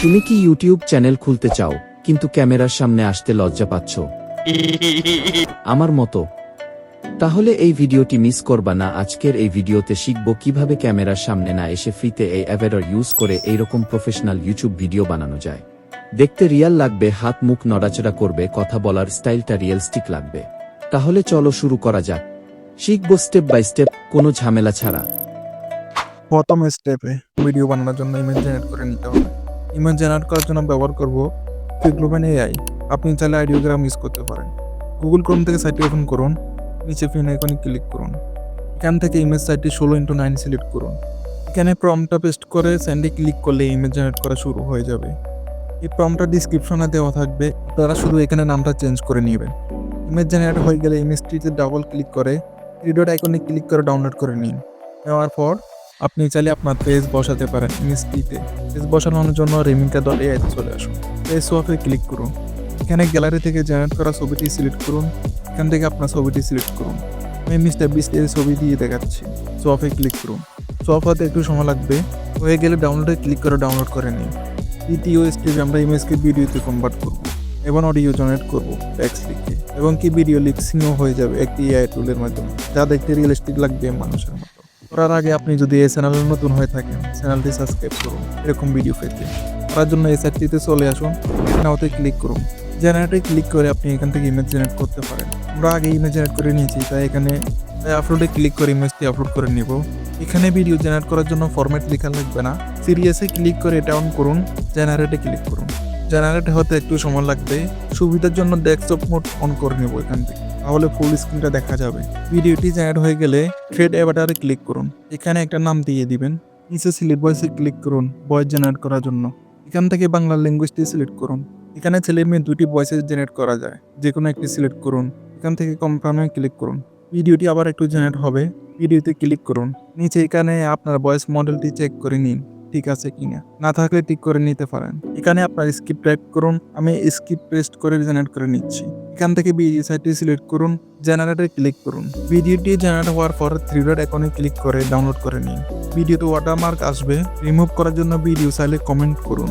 তুমি কি YouTube channel খুলতে চাও কিন্তু ক্যামেরার সামনে আসতে লজ্জা পাচ্ছ? আমার মতো? তাহলে এই ভিডিওটি মিস করবা না। আজকের এই ভিডিওতে শিখব কিভাবে ক্যামেরার সামনে না এসে ফ্রিতে এই অ্যাভেডর ইউজ করে এইরকম প্রফেশনাল ইউটিউব ভিডিও বানানো যায়। দেখতে রিয়াল লাগবে, হাত মুখ নড়াচড়া করবে, কথা বলার স্টাইলটা রিয়েলিস্টিক লাগবে। তাহলে চলো শুরু করা যাক। শিখব স্টেপ বাই স্টেপ, কোনো ঝামেলা ছাড়া। প্রথম স্টেপে ভিডিও বানানোর জন্য ইমেজ জেনারেট করে নিতে হবে। ইমেজ জেনারেট করার জন্য ব্যবহার করব AI। আপনি চাইলে আইডিওগ্রাম ইউজ করতে পারেন। গুগল ক্রোম থেকে সাইটটি ওপেন করুন, নিচে পিন আইকনে ক্লিক করুন। এখান থেকে ইমেজ সাইটটি 16:9 সিলেক্ট করুন। এখানে প্রম্পটটা পেস্ট করে সেন্ডে ক্লিক করলে ইমেজ জেনারেট করা শুরু হয়ে যাবে। এই প্রম্পটটা ডিসক্রিপশনে দেওয়া থাকবে, আপনারা শুধু এখানে নামটা চেঞ্জ করে নেবেন। ইমেজ জেনারেট হয়ে গেলে ইমেজটিতে ডাবল ক্লিক করে থ্রি ডট আইকনে ক্লিক করে ডাউনলোড করে নিন। নেওয়ার পর আপনি চাইলে আপনার পেজ বসাতে পারেন। ইমেজটিতে পেজ বসানোর জন্য remika.ai চলে আসুন। পেজ সোয়াপে ক্লিক করুন। এখানে গ্যালারি থেকে জেনারেট করা ছবিটি সিলেক্ট করুন। এখান থেকে আপনার ছবিটি সিলেক্ট করুন। আমি মিস্টার বিস্টের ছবি দিয়ে দেখাচ্ছি। সোয়াপে ক্লিক করুন। সোয়াপ হতে একটু সময় লাগবে। হয়ে গেলে ডাউনলোডে ক্লিক করে ডাউনলোড করে নিন। দ্বিতীয় স্টেপে আমরা ইমেজকে ভিডিওতে কনভার্ট করব এবং অডিও জেনারেট করব টেক্সট লিখে, এবং কি ভিডিও লিপসিংও হয়ে যাবে একটি AI টুলের মাধ্যমে, যা দেখতে রিয়েলিস্টিক লাগবে মানুষের মতো। করার আগে আপনি যদি এই চ্যানেলে নতুন হয়ে থাকেন, চ্যানেলটি সাবস্ক্রাইব করুন এরকম ভিডিও পেতে। করার জন্য এই সাইটটিতে চলে আসুন, নাওতে ক্লিক করুন। জেনারেটে ক্লিক করে আপনি এখান থেকে ইমেজ জেনারেট করতে পারেন। আমরা আগে ইমেজ জেনারেট করে নিয়েছি, তাই এখানে আপলোডে ক্লিক করে ইমেজটি আপলোড করে নিব। এখানে ভিডিও জেনারেট করার জন্য ফরম্যাট লেখা লাগবে না। সিরিয়াসে ক্লিক করে এটা অন করুন, জেনারেটে ক্লিক করুন। জেনারেট হতে একটু সময় লাগবে। সুবিধার জন্য ডেস্কটপ মোড অন করে নেব এখান থেকে, তাহলে ফুল স্ক্রিনটা দেখা যাবে। ভিডিওটি জেনারেট হয়ে গেলে ক্রিয়েট অ্যাভাটারে ক্লিক করুন। এখানে একটা নাম দিয়ে দিবেন। নিচে সিলেক্ট ভয়েসে ক্লিক করুন ভয়েস জেনারেট করার জন্য। এখান থেকে বাংলা ল্যাঙ্গুয়েজটি সিলেক্ট করুন। এখানে ছেলে মেয়ে দুটি ভয়েসে জেনারেট করা যায়, যে কোনো একটি সিলেক্ট করুন। এখান থেকে কনফার্মে ক্লিক করুন। ভিডিওটি আবার একটু জেনারেট হবে। ভিডিওতে ক্লিক করুন। নিচে এখানে আপনার ভয়েস মডেলটি চেক করে নিন ঠিক আছে কিনা, না থাকলে ঠিক করে নিতে পারেন। এখানে আপনার স্ক্রিপ্ট টাইপ করুন। আমি স্ক্রিপ্ট পেস্ট করে জেনারেট করে নিচ্ছি। এখান থেকে ভিডিও সাইটটি সিলেক্ট করুন, জেনারেটে ক্লিক করুন। ভিডিওটি জেনারেট হওয়ার পর থ্রি ডট আইকনে ক্লিক করে ডাউনলোড করে নিন। ভিডিওতে ওয়াটারমার্ক আসবে, রিমুভ করার জন্য ভিডিও চাইলে কমেন্ট করুন।